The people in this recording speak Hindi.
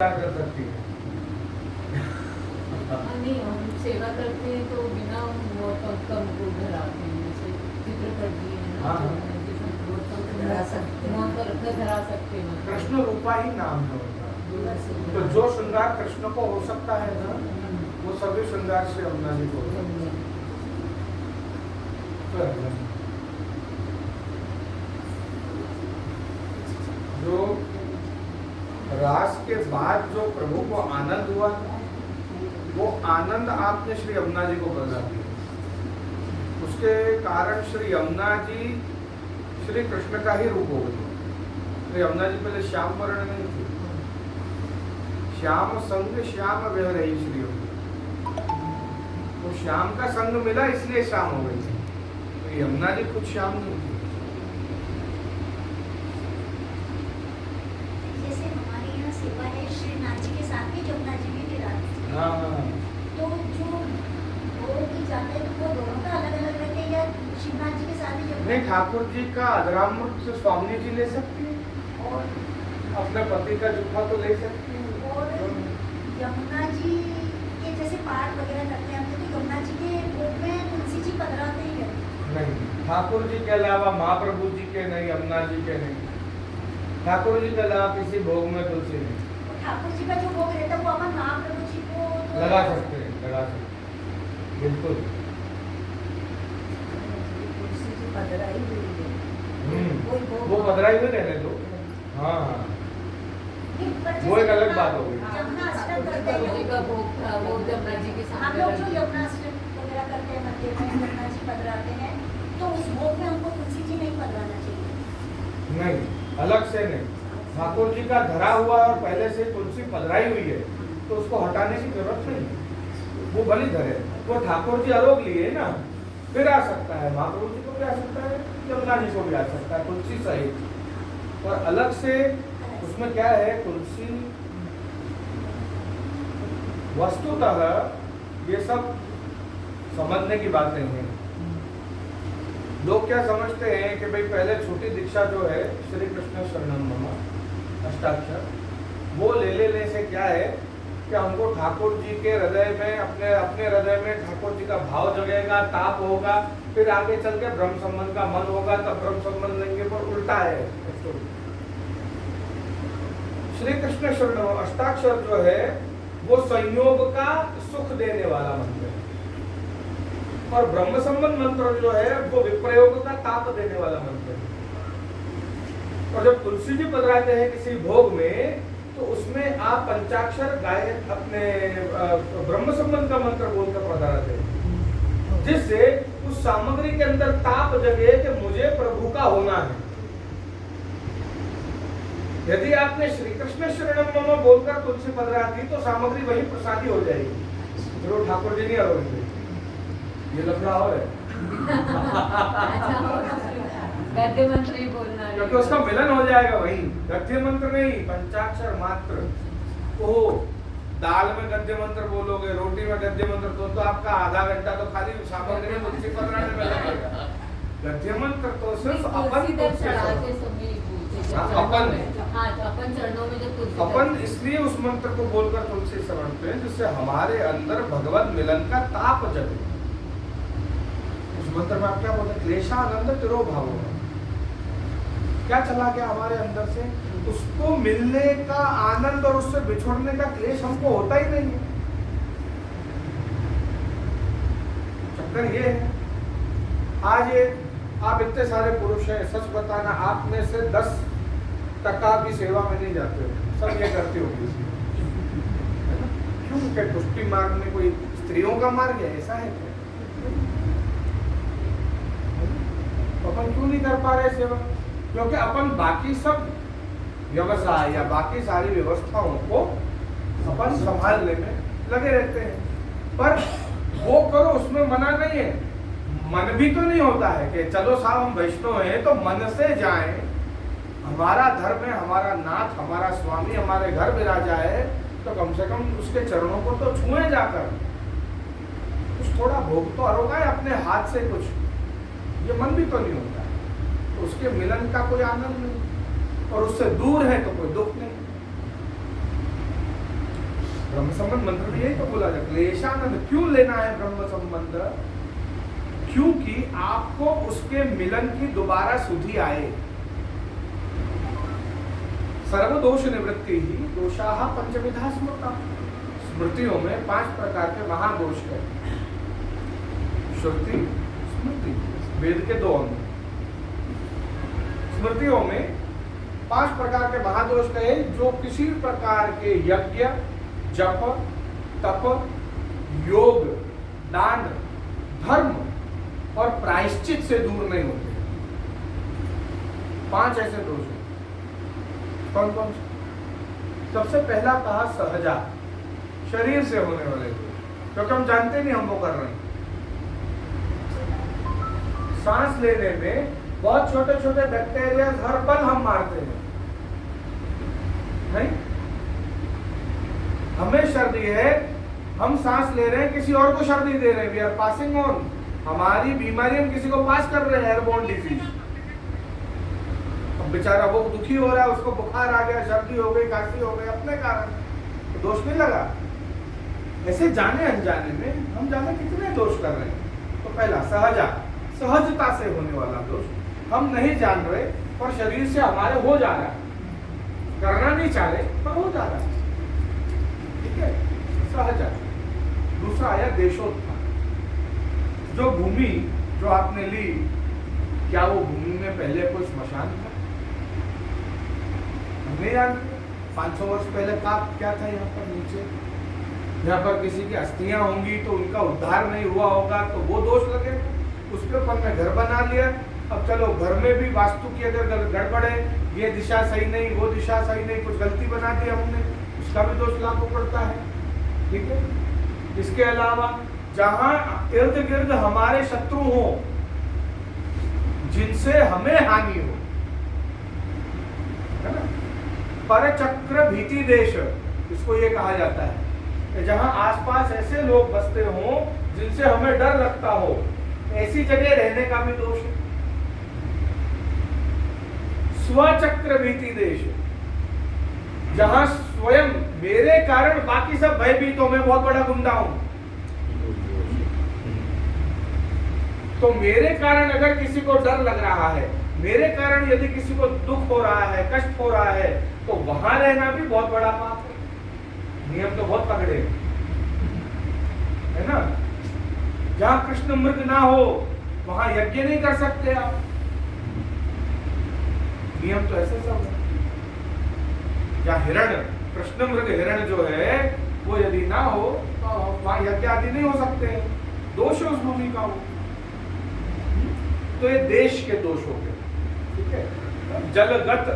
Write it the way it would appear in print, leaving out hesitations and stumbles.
कर सकती है। नहीं, हम सेवा करते हैं तो बिना कम को धराते हैं, जैसे चित्रपट भी है ना, हाँ। धरा सकते हैं, धरा सकते हैं। कृष्ण रूपा ही नाम है उनका। तो जो श्रृंगार कृष्ण को हो सकता है ना, वो सभी श्रृंगार से अपना जी को जो रास के बाद जो प्रभु को आनंद हुआ, वो आनंद आपने श्री यमुना जी को प्रदान किया। उसके कारण श्री यमुना जी श्री कृष्ण का ही रूप हो गई। श्री यमुना जी पहले श्याम वर्ण नहीं थी, श्याम संग श्याम वह रही श्री यमुना। वो श्याम का संग मिला इसलिए श्याम हो गई। तो यमुना जी खुद श्याम नहीं थी। सेवा है श्रीनाथ जी के साथ ही यमुना जी भी विराजमान। हाँ। तो जो वो की जाते हैं तो वो दोनों का अलग अलग रखे या श्रीनाथ जी के साथ ही नहीं, ठाकुर जी का अधरामृत स्वामी जी ले सकती है और अपने पति का जूठा तो ले सकती है। और यमुना जी के जैसे पाठ वगैरह करते हैं हम, तो यमुना जी के भोग में तुलसी जी पधराते ही है। नहीं, ठाकुर जी के अलावा महाप्रभु जी के नहीं, यमुना जी के नहीं, ठाकुर जी के अलावा किसी भोग में तुलसी नहीं। ठाकुर जी का जो भोग रहता है वो अपन महाप्रभु जी को तो लगा सकते हैं, लगा सकते हैं, बिल्कुल। तुलसी जी पधराई हुई है, वो पधराई हुई रहने दो। हाँ, वो एक अलग बात हो गई। यमुना अष्टक करते प्रभु जी हैं, का भोग था, वो यमुना जी के हम सामने लोग जो रख- यमुना अष्टक वगैरह करते हैं मंदिर में यमुना जी पधराते हैं, तो उस भोग में हमको तुलसी जी नहीं पधराना चाहिए। नहीं, अलग से नहीं। ठाकुर जी का धरा हुआ और पहले से तुलसी पधराई हुई है, तो उसको हटाने की जरूरत नहीं। वो भली धरे, वो ठाकुर जी आरोग लिए ना, फिर आ सकता है, महाप्रभु जी को भी आ सकता है, यमुना जी को भी आ सकता है, तुलसी सहित। और अलग से उसमें क्या है, तुलसी वस्तुतः ये सब समझने की बातें हैं। लोग क्या समझते हैं कि भाई पहले छोटी दीक्षा जो है श्री कृष्ण शरणम मम अष्टाक्षर, वो ले से क्या है कि हमको ठाकुर जी के हृदय में अपने हृदय में ठाकुर जी का भाव जगेगा, ताप होगा, फिर आगे चल के ब्रह्म संबंध का मन होगा, तब ब्रह्म संबंध लेंगे। पर उल्टा है। श्री कृष्ण शरणम अष्टाक्षर जो है वो संयोग का सुख देने वाला मंत्र है, और ब्रह्म संबंध मंत्र जो है वो विप्रयोग का ताप देने वाला मंत्र है। और जब तुलसी जी पधराते हैं किसी भोग में, तो उसमें आप पंचाक्षर गाय अपने ब्रह्म संबंध का मंत्र बोलकर पधराते हैं, जिससे उस सामग्री के अंदर ताप जगे कि मुझे प्रभु का होना है। यदि आपने श्री कृष्ण शरणम मम बोलकर तुलसी पधरा दी, तो सामग्री वही प्रसादी हो जाएगी, फिर वो ठाकुर जी नहीं आरोगे। ये लफड़ा और है। गद्य मंत्र ही बोलना है, क्योंकि उसका मिलन हो जाएगा वही। गद्य मंत्र नहीं, पंचाक्षर मात्र। ओह, दाल में गद्य मंत्र बोलोगे, रोटी में गद्य मंत्र तो आपका आधा घंटा तो खाली सामग्री में तुलसी पधराने में लगेगा। गद्य मंत्र तो सिर्फ अपन चढ़ाते समय बोलते हैं, हाँ, अपन हाँ, तो अपन चरणों में जब तुलसी अपन इसलिए उस मंत्र को बोलकर तुलसी समझते हैं, जिससे हमारे अंदर भगवत मिलन का ताप जगे। उस मंत्र में आप क्या बोलते हैं, क्लेशानंद तिरोभाव। क्या चला गया हमारे अंदर से, उसको मिलने का आनंद और उससे बिछुड़ने का क्लेश हमको होता ही नहीं है। चक्कर ये है, आज ये आप इतने सारे पुरुष हैं, सच बताना आप में से 10% भी सेवा में नहीं जाते हो, सब ये करते होगी। क्यों? क्या पुष्टि मार्ग में कोई स्त्रियों का मार्ग है, ऐसा है क्या? अपन क्यों नहीं कर पा रहे सेवा? क्योंकि अपन बाकी सब व्यवसाय या बाकी सारी व्यवस्थाओं को अपन संभालने में लगे रहते हैं। पर वो करो, उसमें मना नहीं है। मन भी तो नहीं होता है कि चलो साहब हम वैष्णव हैं तो मन से जाएं, हमारा धर्म है, हमारा नाथ, हमारा स्वामी हमारे घर विराजा है, तो कम से कम उसके चरणों को तो छुए जाकर, कुछ थोड़ा भोग तो अरोगाए अपने हाथ से कुछ। ये मन भी तो नहीं होता है, तो उसके मिलन का कोई आनंद नहीं, और उससे दूर है तो कोई दुख नहीं। ब्रह्म संबंध मंत्र में यही तो बोला जाता है। क्लेशानंद क्यों लेना है ब्रह्म संबंध? क्योंकि आपको उसके मिलन की दोबारा सुधि आए। सर्वदोष निवृत्ति ही दोषाः पंचविधा स्मृता। स्मृतियों में 5 प्रकार के महादोष है। श्रुति, स्मृति, वेद के 2 अंग। स्मृतियों में 5 प्रकार के महादोष कहे जो किसी प्रकार के यज्ञ, जप, तप, योग, दान, धर्म और प्रायश्चित से दूर नहीं होते। 5 ऐसे दोष हैं। कौन कौन से? सबसे पहला कहा सहजा, शरीर से होने वाले दोष, क्योंकि हम जानते नहीं हम वो कर रहे हैं। सांस लेने में बहुत छोटे छोटे बैक्टीरिया हर पल हम मारते हैं, नहीं? हमें सर्दी है, हम सांस ले रहे हैं, किसी और को सर्दी दे रहे हैं। We are passing on. हमारी बीमारी हम किसी को पास कर रहे हैं, एयरबोर्न डिजीज। अब बेचारा वो दुखी हो रहा है, उसको बुखार आ गया, सर्दी हो गई, खांसी हो गई, अपने कारण, तो दोष नहीं लगा। ऐसे जाने अनजाने में हम जाने कितने दोष कर रहे हैं। तो पहला सहजा, सहजता से होने वाला दोष, हम नहीं जान रहे पर शरीर से हमारे हो जा रहा है, करना नहीं चाह रहे पर हो जा रहा है, ठीक है, सहजा। दूसरा आया देशोत्थान। जो भूमि जो आपने ली, क्या वो भूमि में पहले कोई श्मशान था? हम नहीं जानते। 500 वर्ष पहले का क्या था यहाँ पर नीचे? यहाँ पर किसी की अस्थियां होंगी तो उनका उद्धार नहीं हुआ होगा, तो वो दोष लगे। उसके ऊपर मैं घर बना लिया, अब चलो घर में भी वास्तु की अगर गड़बड़ है, ये दिशा सही नहीं, वो दिशा सही नहीं, कुछ गलती बना दी हमने, उसका भी दोष लागू पड़ता है, ठीक है। इसके अलावा जहां इर्द गिर्द हमारे शत्रु हो, जिनसे हमें हानि हो, है ना, परचक्र भीति देश इसको ये कहा जाता है, कि जहां आसपास ऐसे लोग बसते हो जिनसे हमें डर लगता हो, ऐसी जगह रहने का भी दोष है। स्वचक्र भीति देश, जहां स्वयं मेरे कारण बाकी सब भयभीत हो, मैं बहुत बड़ा गुंडा हूं, तो मेरे कारण अगर किसी को डर लग रहा है, मेरे कारण यदि किसी को दुख हो रहा है, कष्ट हो रहा है, तो वहां रहना भी बहुत बड़ा पाप है। नियम तो बहुत तगड़े है ना। जहां कृष्ण मृग ना हो वहां यज्ञ नहीं कर सकते आप, नियम तो ऐसे सब है। जहां हिरण, कृष्ण मृग हिरण जो है वो यदि ना हो तो वहां यज्ञ आदि नहीं हो सकते, दोष है उस भूमि का वो। तो ये देश के दोष हो गए, ठीक है। जलगत